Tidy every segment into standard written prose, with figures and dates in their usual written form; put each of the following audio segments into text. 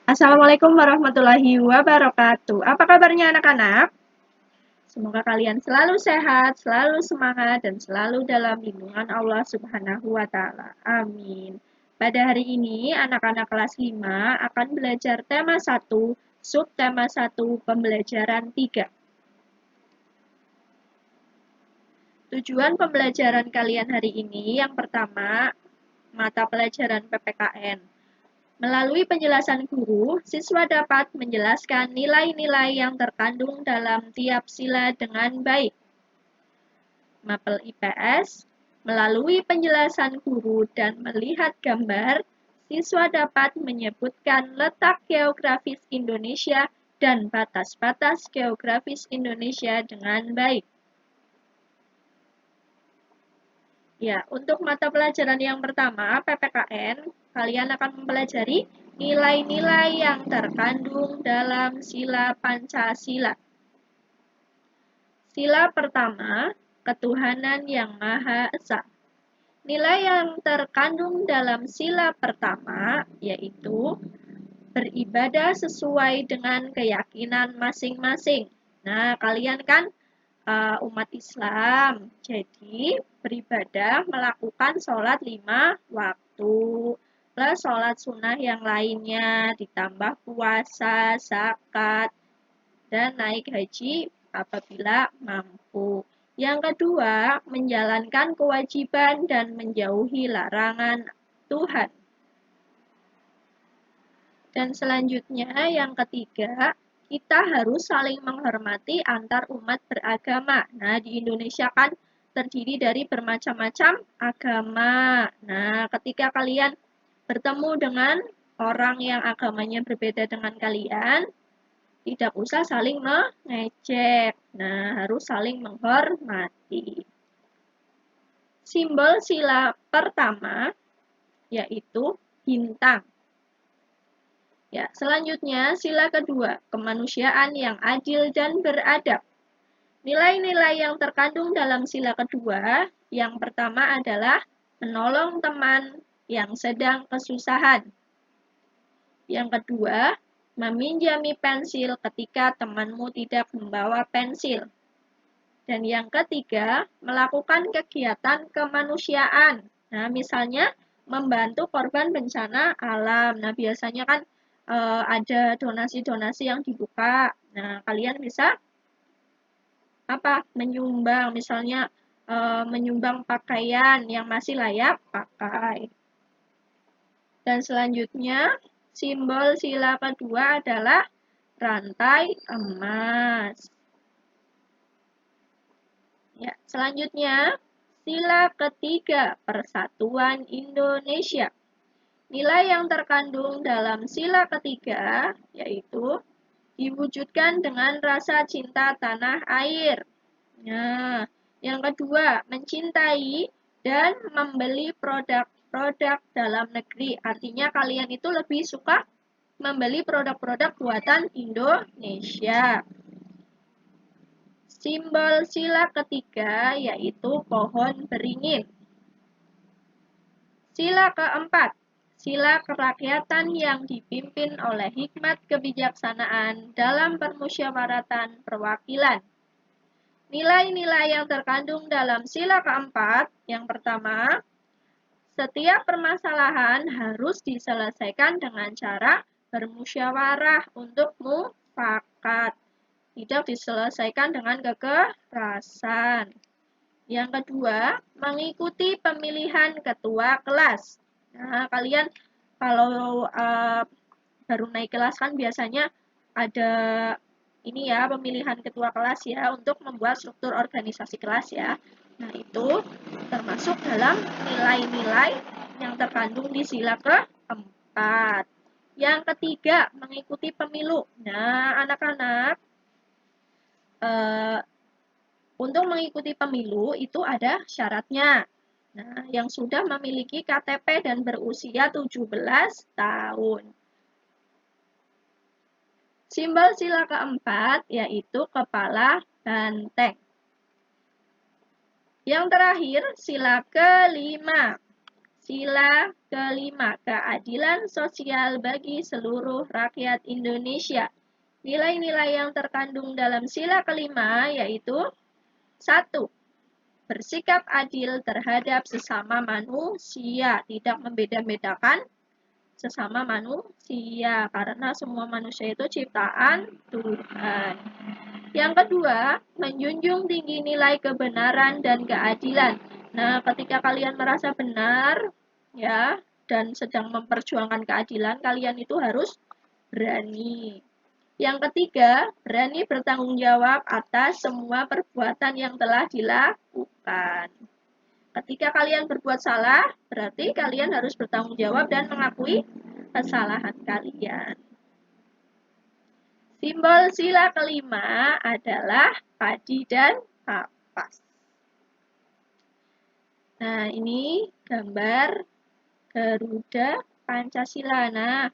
Assalamualaikum warahmatullahi wabarakatuh. Apa kabarnya anak-anak? Semoga kalian selalu sehat, selalu semangat, dan selalu dalam lindungan Allah Subhanahu wa Ta'ala. Amin. Pada hari ini, anak-anak kelas 5 akan belajar tema 1, subtema 1, pembelajaran 3. Tujuan pembelajaran kalian hari ini yang pertama, mata pelajaran PPKN. Melalui penjelasan guru, siswa dapat menjelaskan nilai-nilai yang terkandung dalam tiap sila dengan baik. Mapel IPS, melalui penjelasan guru dan melihat gambar, siswa dapat menyebutkan letak geografis Indonesia dan batas-batas geografis Indonesia dengan baik. Ya, untuk mata pelajaran yang pertama, PPKN, kalian akan mempelajari nilai-nilai yang terkandung dalam sila Pancasila. Sila pertama, ketuhanan yang Maha Esa. Nilai yang terkandung dalam sila pertama yaitu beribadah sesuai dengan keyakinan masing-masing. Nah, kalian kan umat Islam, jadi beribadah melakukan sholat 5 waktu, plus sholat sunnah yang lainnya, ditambah puasa, zakat, dan naik haji apabila mampu. Yang kedua, menjalankan kewajiban dan menjauhi larangan Tuhan. Dan selanjutnya, yang ketiga, kita harus saling menghormati antar umat beragama. Nah, di Indonesia kan terdiri dari bermacam-macam agama. Nah, ketika kalian bertemu dengan orang yang agamanya berbeda dengan kalian, tidak usah saling mengejek. Nah, harus saling menghormati. Simbol sila pertama yaitu bintang. Ya, selanjutnya sila kedua, kemanusiaan yang adil dan beradab. Nilai-nilai yang terkandung dalam sila kedua, yang pertama adalah menolong teman yang sedang kesusahan. Yang kedua, meminjami pensil ketika temanmu tidak membawa pensil. Dan yang ketiga, melakukan kegiatan kemanusiaan. Nah, misalnya membantu korban bencana alam. Nah, biasanya kan ada donasi-donasi yang dibuka. Nah, kalian bisa menyumbang, misalnya menyumbang pakaian yang masih layak pakai. Dan selanjutnya, simbol sila kedua adalah rantai emas. Ya, selanjutnya, sila ketiga, Persatuan Indonesia. Nilai yang terkandung dalam sila ketiga yaitu diwujudkan dengan rasa cinta tanah air. Nah, yang kedua, mencintai dan membeli produk-produk dalam negeri. Artinya kalian itu lebih suka membeli produk-produk buatan Indonesia. Simbol sila ketiga yaitu pohon beringin. Sila keempat, sila kerakyatan yang dipimpin oleh hikmat kebijaksanaan dalam permusyawaratan perwakilan. Nilai-nilai yang terkandung dalam sila keempat, yang pertama, setiap permasalahan harus diselesaikan dengan cara bermusyawarah untuk mufakat. Tidak diselesaikan dengan kekerasan. Yang kedua, mengikuti pemilihan ketua kelas. Nah, kalian kalau baru naik kelas kan biasanya ada ini ya, pemilihan ketua kelas ya, untuk membuat struktur organisasi kelas ya. Nah, itu termasuk dalam nilai-nilai yang terkandung di sila keempat. Yang ketiga, mengikuti pemilu. Nah, anak-anak, untuk mengikuti pemilu itu ada syaratnya. Nah, yang sudah memiliki KTP dan berusia 17 tahun. Simbol sila keempat yaitu kepala banteng. Yang terakhir, sila kelima. Sila kelima, keadilan sosial bagi seluruh rakyat Indonesia. Nilai-nilai yang terkandung dalam sila kelima yaitu 1. Bersikap adil terhadap sesama manusia, tidak membeda-bedakan sesama manusia, karena semua manusia itu ciptaan Tuhan. Yang kedua, menjunjung tinggi nilai kebenaran dan keadilan. Nah, ketika kalian merasa benar, ya, dan sedang memperjuangkan keadilan, kalian itu harus berani. Yang ketiga, berani bertanggung jawab atas semua perbuatan yang telah dilakukan. Ketika kalian berbuat salah, berarti kalian harus bertanggung jawab dan mengakui kesalahan kalian. Simbol sila kelima adalah padi dan kapas. Nah, ini gambar Garuda Pancasila. Nah,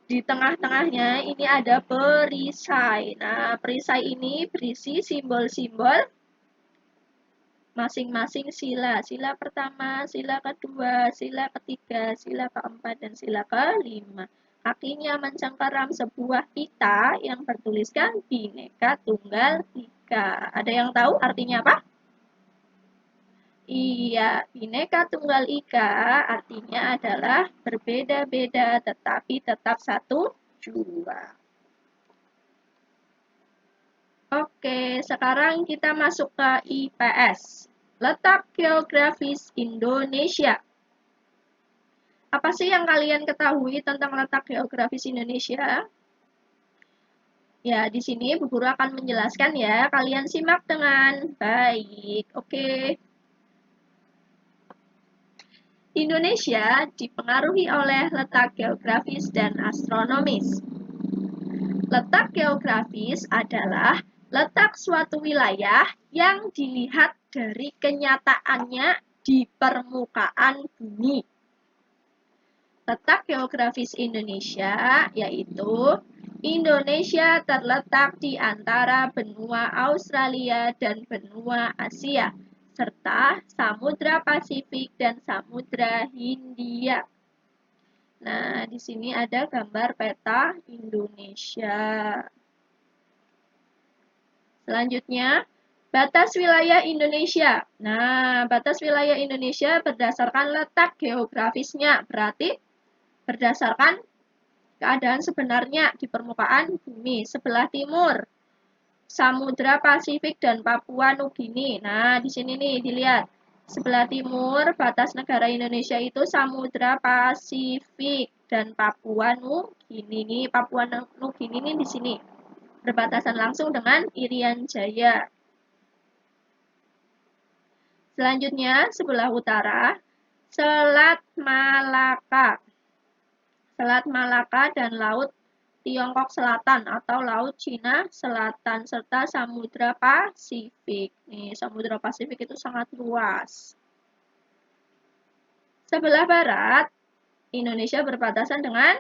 di tengah-tengahnya ini ada perisai. Nah, perisai ini berisi simbol-simbol masing-masing sila. Sila pertama, sila kedua, sila ketiga, sila keempat, dan sila kelima. Kakinya mencengkeram sebuah pita yang bertuliskan Bhinneka Tunggal Ika. Ada yang tahu artinya apa? Iya, Bhinneka Tunggal Ika artinya adalah berbeda-beda tetapi tetap satu jua. Oke, sekarang kita masuk ke IPS. Letak geografis Indonesia. Apa sih yang kalian ketahui tentang letak geografis Indonesia? Ya, di sini Bu Guru akan menjelaskan ya. Kalian simak dengan baik. Oke. Indonesia dipengaruhi oleh letak geografis dan astronomis. Letak geografis adalah letak suatu wilayah yang dilihat dari kenyataannya di permukaan bumi. Letak geografis Indonesia yaitu Indonesia terletak di antara benua Australia dan benua Asia, serta Samudra Pasifik dan Samudra Hindia. Nah, di sini ada gambar peta Indonesia. Selanjutnya, batas wilayah Indonesia. Nah, batas wilayah Indonesia berdasarkan letak geografisnya, berarti berdasarkan keadaan sebenarnya di permukaan bumi. Sebelah timur, Samudra Pasifik dan Papua Nugini. Nah, di sini nih dilihat. Sebelah timur batas negara Indonesia itu Samudra Pasifik dan Papua Nugini. Papua Nugini ini di sini berbatasan langsung dengan Irian Jaya. Selanjutnya sebelah utara Selat Malaka. Selat Malaka dan Laut Tiongkok Selatan atau Laut Cina Selatan serta Samudra Pasifik. Nih, Samudra Pasifik itu sangat luas. Sebelah barat, Indonesia berbatasan dengan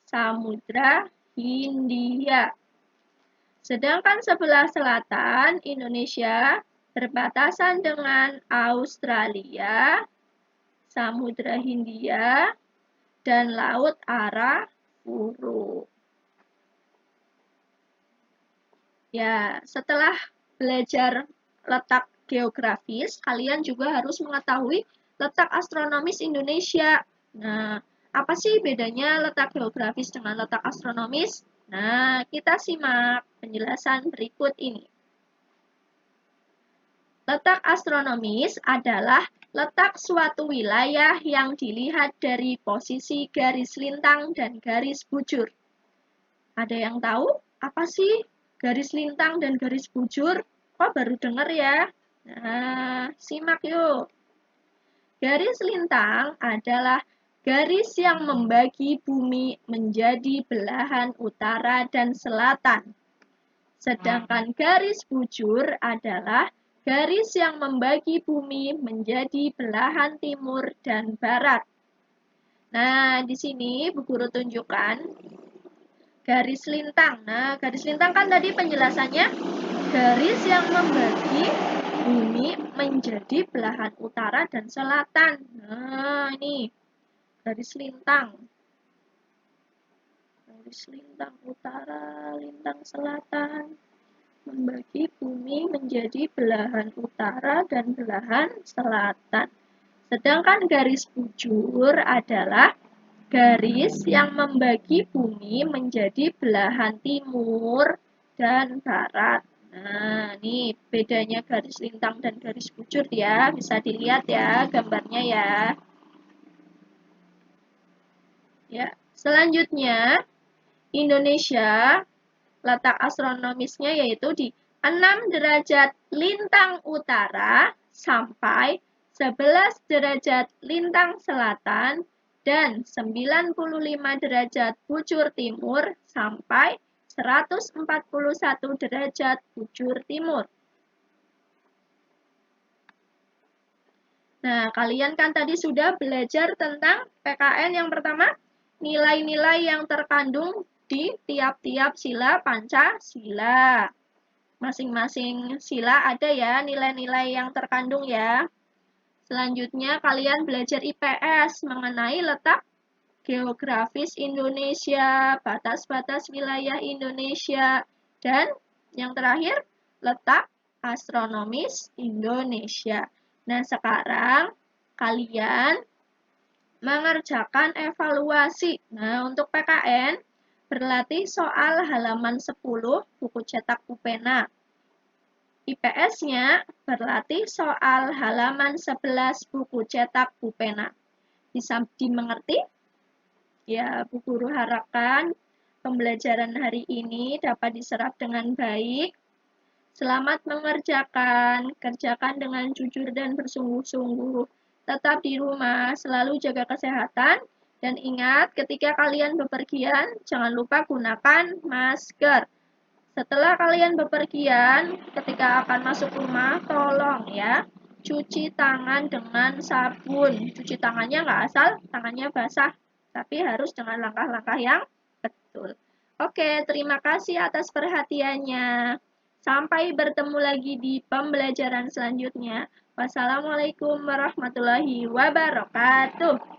Samudra Hindia. Sedangkan sebelah selatan, Indonesia berbatasan dengan Australia, Samudra Hindia, dan Laut Arafura. Ya, setelah belajar letak geografis, kalian juga harus mengetahui letak astronomis Indonesia. Nah, apa sih bedanya letak geografis dengan letak astronomis? Nah, kita simak penjelasan berikut ini. Letak astronomis adalah letak suatu wilayah yang dilihat dari posisi garis lintang dan garis bujur. Ada yang tahu apa sih garis lintang dan garis bujur? Kok baru dengar ya? Nah, simak yuk. Garis lintang adalah garis yang membagi bumi menjadi belahan utara dan selatan. Sedangkan garis bujur adalah garis yang membagi bumi menjadi belahan timur dan barat. Nah, di sini Bu Guru tunjukkan garis lintang. Nah, garis lintang kan tadi penjelasannya garis yang membagi bumi menjadi belahan utara dan selatan. Nah, ini garis lintang. Garis lintang utara, lintang selatan. Membagi bumi menjadi belahan utara dan belahan selatan. Sedangkan garis bujur adalah garis yang membagi bumi menjadi belahan timur dan barat. Nah, ini bedanya garis lintang dan garis bujur ya. Bisa dilihat ya gambarnya ya. Ya, selanjutnya Indonesia letak astronomisnya yaitu di 6 derajat lintang utara sampai 11 derajat lintang selatan dan 95 derajat bujur timur sampai 141 derajat bujur timur. Nah, kalian kan tadi sudah belajar tentang PKN yang pertama, nilai-nilai yang terkandung di tiap-tiap sila Pancasila. Masing-masing sila ada ya nilai-nilai yang terkandung ya. Selanjutnya kalian belajar IPS mengenai letak geografis Indonesia, batas-batas wilayah Indonesia, dan yang terakhir letak astronomis Indonesia. Nah, sekarang kalian mengerjakan evaluasi. Nah, untuk PKN berlatih soal halaman 10 buku cetak Pupena. IPS-nya berlatih soal halaman 11 buku cetak Pupena. Bisa dimengerti? Ya, Bu Guru harapkan pembelajaran hari ini dapat diserap dengan baik. Selamat mengerjakan, kerjakan dengan jujur dan bersungguh-sungguh. Tetap di rumah, selalu jaga kesehatan, dan ingat ketika kalian bepergian, jangan lupa gunakan masker. Setelah kalian bepergian, ketika akan masuk rumah, tolong ya, cuci tangan dengan sabun. Cuci tangannya nggak asal, tangannya basah, tapi harus dengan langkah-langkah yang betul. Oke, terima kasih atas perhatiannya. Sampai bertemu lagi di pembelajaran selanjutnya. Wassalamualaikum warahmatullahi wabarakatuh.